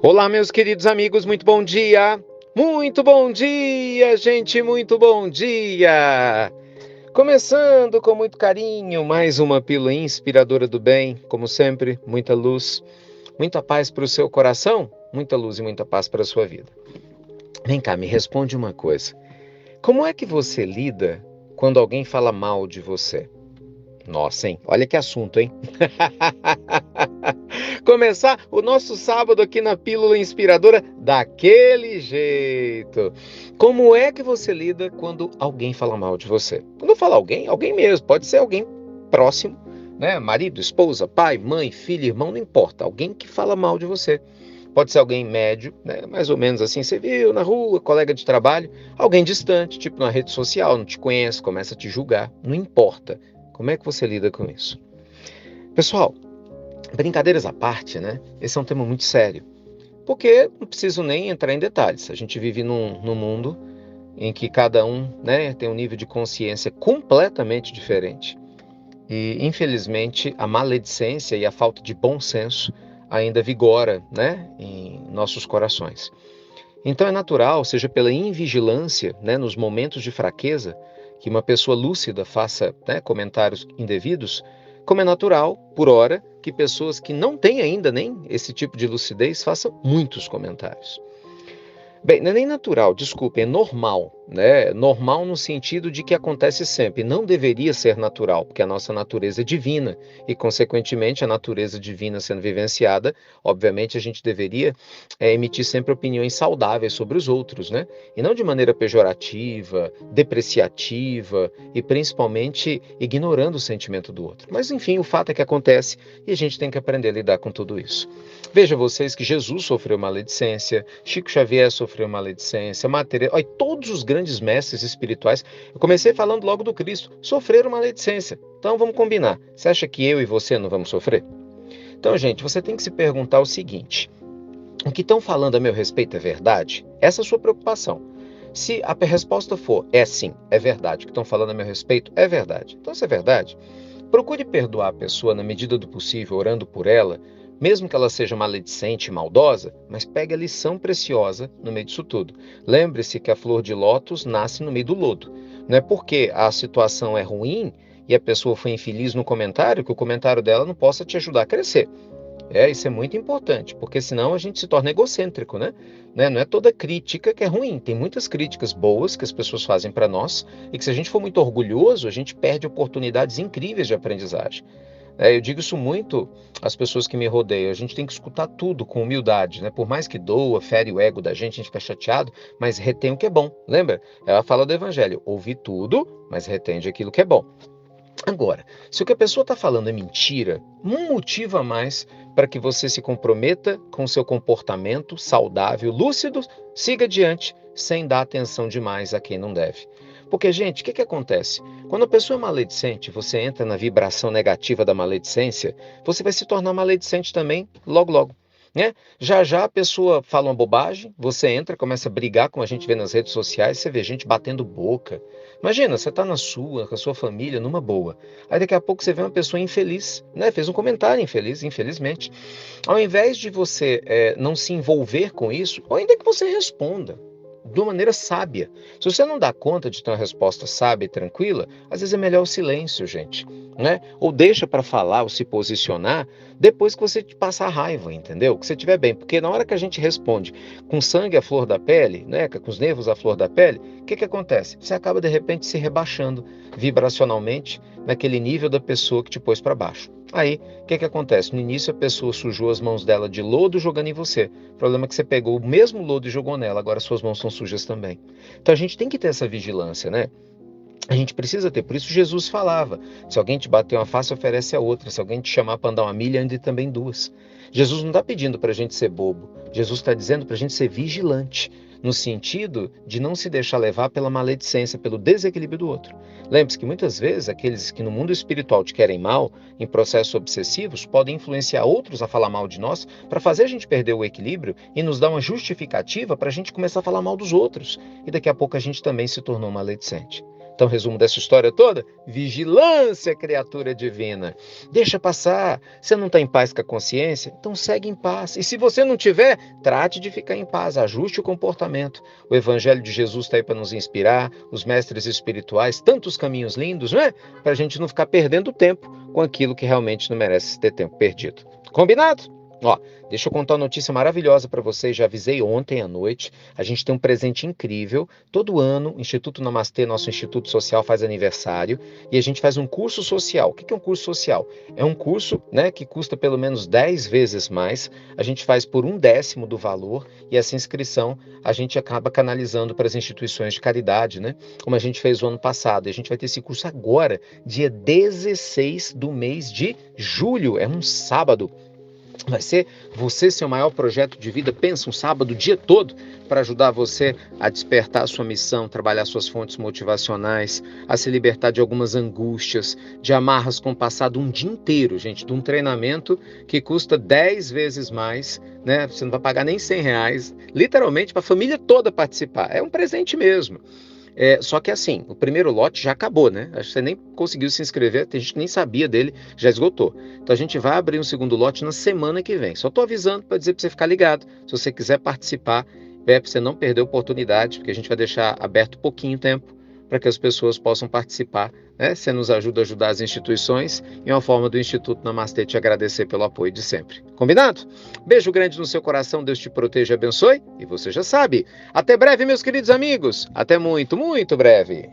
Olá, meus queridos amigos, muito bom dia! Muito bom dia, gente, muito bom dia! Começando com muito carinho, mais uma pílula inspiradora do bem, como sempre, muita luz, muita paz para o seu coração, muita luz e muita paz para a sua vida. Vem cá, me responde uma coisa. Como é que você lida quando alguém fala mal de você? Nossa, hein? Olha que assunto, hein? Começar o nosso sábado aqui na Pílula Inspiradora daquele jeito. Como é que você lida quando alguém fala mal de você? Quando eu falo alguém, alguém mesmo, pode ser alguém próximo, né? Marido, esposa, pai, mãe, filho, irmão, não importa. Alguém que fala mal de você. Pode ser alguém médio, né? Mais ou menos assim, você viu na rua, colega de trabalho, alguém distante, tipo na rede social, não te conhece, começa a te julgar, não importa. Como é que você lida com isso? Pessoal, brincadeiras à parte, né? Esse é um tema muito sério, porque não preciso nem entrar em detalhes. A gente vive num mundo em que cada um, né, tem um nível de consciência completamente diferente. E, infelizmente, a maledicência e a falta de bom senso ainda vigora, né, em nossos corações. Então é natural, seja pela invigilância, né, nos momentos de fraqueza, que uma pessoa lúcida faça, né, comentários indevidos, como é natural, por hora, que pessoas que não têm ainda nem esse tipo de lucidez façam muitos comentários. Bem, não é nem natural, desculpe, é normal, né? Normal no sentido de que acontece sempre. Não deveria ser natural, porque a nossa natureza é divina e, consequentemente, a natureza divina sendo vivenciada, obviamente a gente deveria emitir sempre opiniões saudáveis sobre os outros, né? E não de maneira pejorativa, depreciativa e principalmente ignorando o sentimento do outro. Mas, enfim, o fato é que acontece e a gente tem que aprender a lidar com tudo isso. Veja vocês que Jesus sofreu maledicência, Chico Xavier sofreu maledicência, olha, todos os grandes mestres espirituais, eu comecei falando logo do Cristo, sofreram maledicência. Então vamos combinar. Você acha que eu e você não vamos sofrer? Então, gente, você tem que se perguntar o seguinte: o que estão falando a meu respeito é verdade? Essa é a sua preocupação. Se a resposta for é sim, é verdade, o que estão falando a meu respeito é verdade. Então, se é verdade, procure perdoar a pessoa na medida do possível, orando por ela, mesmo que ela seja maledicente e maldosa, mas pegue a lição preciosa no meio disso tudo. Lembre-se que a flor de lótus nasce no meio do lodo. Não é porque a situação é ruim e a pessoa foi infeliz no comentário que o comentário dela não possa te ajudar a crescer. Isso é muito importante, porque senão a gente se torna egocêntrico, né? Não é toda crítica que é ruim. Tem muitas críticas boas que as pessoas fazem para nós e que se a gente for muito orgulhoso, a gente perde oportunidades incríveis de aprendizagem. Eu digo isso muito às pessoas que me rodeiam. A gente tem que escutar tudo com humildade, né? Por mais que doa, fere o ego da gente, a gente fica chateado, mas retém o que é bom. Lembra? Ela fala do evangelho, ouve tudo, mas retende aquilo que é bom. Agora, se o que a pessoa está falando é mentira, um motivo a mais para que você se comprometa com seu comportamento saudável, lúcido, siga adiante, sem dar atenção demais a quem não deve. Porque, gente, o que acontece? Quando a pessoa é maledicente, você entra na vibração negativa da maledicência, você vai se tornar maledicente também logo, logo. Né? Já já a pessoa fala uma bobagem, você entra, começa a brigar, como a gente vê nas redes sociais, você vê gente batendo boca. Imagina, você está na sua, com a sua família, numa boa. Aí daqui a pouco você vê uma pessoa infeliz, né? Fez um comentário infeliz, infelizmente. Ao invés de você não se envolver com isso, ou ainda que você responda de uma maneira sábia. Se você não dá conta de ter uma resposta sábia e tranquila, às vezes é melhor o silêncio, gente, né? Ou deixa para falar ou se posicionar depois que você te passar a raiva, entendeu? Que você estiver bem, porque na hora que a gente responde com sangue à flor da pele, né, com os nervos à flor da pele, o que acontece? Você acaba de repente se rebaixando vibracionalmente naquele nível da pessoa que te pôs para baixo. Aí, o que acontece? No início a pessoa sujou as mãos dela de lodo jogando em você. O problema é que você pegou o mesmo lodo e jogou nela, agora suas mãos são sujas também. Então a gente tem que ter essa vigilância, né? A gente precisa ter, por isso Jesus falava, se alguém te bater uma face, oferece a outra, se alguém te chamar para andar uma milha, ande também duas. Jesus não está pedindo para a gente ser bobo, Jesus está dizendo para a gente ser vigilante, no sentido de não se deixar levar pela maledicência, pelo desequilíbrio do outro. Lembre-se que muitas vezes aqueles que no mundo espiritual te querem mal, em processos obsessivos, podem influenciar outros a falar mal de nós, para fazer a gente perder o equilíbrio e nos dar uma justificativa para a gente começar a falar mal dos outros. E daqui a pouco a gente também se tornou maledicente. Então, resumo dessa história toda: vigilância, criatura divina. Deixa passar. Você não está em paz com a consciência? Então segue em paz. E se você não tiver, trate de ficar em paz, ajuste o comportamento. O Evangelho de Jesus está aí para nos inspirar, os mestres espirituais, tantos caminhos lindos, não é? Para a gente não ficar perdendo tempo com aquilo que realmente não merece ter tempo perdido. Combinado? Ó, deixa eu contar uma notícia maravilhosa para vocês, já avisei ontem à noite, a gente tem um presente incrível, todo ano o Instituto Namastê, nosso Instituto Social, faz aniversário, e a gente faz um curso social. O que é um curso social? É um curso, né, que custa pelo menos 10 vezes mais, a gente faz por 1/10 do valor, e essa inscrição a gente acaba canalizando para as instituições de caridade, né, como a gente fez o ano passado, e a gente vai ter esse curso agora, dia 16 do mês de julho, é um sábado. Vai ser você seu maior projeto de vida. Pensa um sábado o dia todo para ajudar você a despertar a sua missão, trabalhar suas fontes motivacionais, a se libertar de algumas angústias, de amarras com o passado, um dia inteiro, gente, de um treinamento que custa 10 vezes mais, né? Você não vai pagar nem R$100, literalmente para a família toda participar. É um presente mesmo. Só que assim, o primeiro lote já acabou, né? Acho que você nem conseguiu se inscrever, tem gente que nem sabia dele, já esgotou. Então a gente vai abrir um segundo lote na semana que vem. Só estou avisando para dizer para você ficar ligado. Se você quiser participar, para você não perder a oportunidade, porque a gente vai deixar aberto pouquinho tempo para que as pessoas possam participar, né? Você nos ajuda a ajudar as instituições e uma forma do Instituto Namastê te agradecer pelo apoio de sempre. Combinado? Beijo grande no seu coração, Deus te proteja e abençoe. E você já sabe. Até breve, meus queridos amigos. Até muito, muito breve.